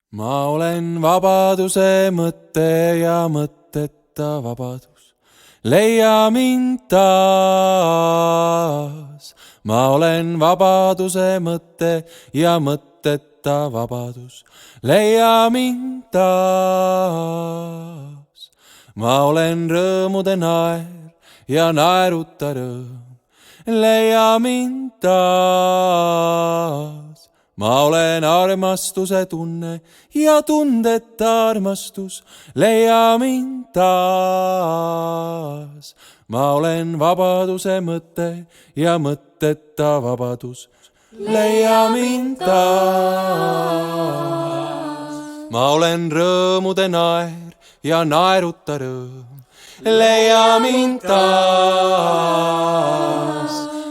Ma olen vabaduse mõte ja mõtteta vabadus. Leia mind taas. Ma olen vabaduse mõte ja mõtteta vabadus. Leia mind taas. Ma olen rõõmude naer ja naeruta rõõm. Leia mind taas. Ma olen armastuse tunne ja tundeta armastus. Leia mind taas. Ma olen vabaduse mõte ja mõtteta vabadus. Leia mind taas. Ma olen rõõmude naer ja naeruta rõõm. Leia mind taas.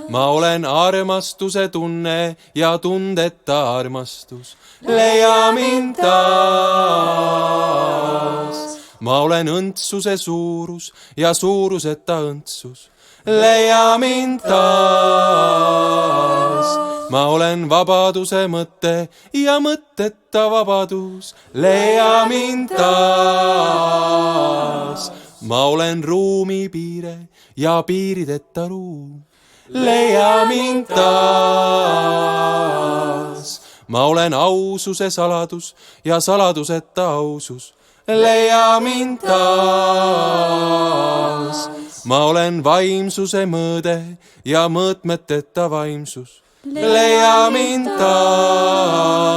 Ma olen armastuse tunne ja tundeta armastus. Leia mind taas. Ma olen õndsuse suurus ja suuruseta õndsus. Leia mind taas. Ma olen vabaduse mõte ja mõtteta vabadus. Leia mind taas. Ma olen ruumi piire ja piirideta ruum. Leia mind taas. Ma olen aususe saladus ja saladuseta ausus. Leia mind taas. Ma olen vaimsuse mõõde ja mõõtmeteta vaimsus. Leia mind taas.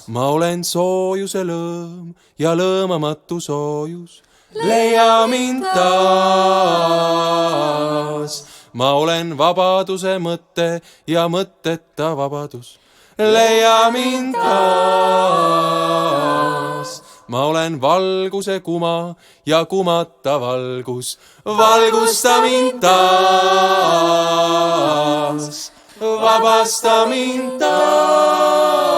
Ma olen soojuse lõõm ja lõõmamatu soojus. Leia mind taas. Ma olen vabaduse mõte ja mõtteta vabadus. Leia mind taas. Ma olen valguse kuma ja kumata valgus. Valgusta mind taas. Vabasta mind taas.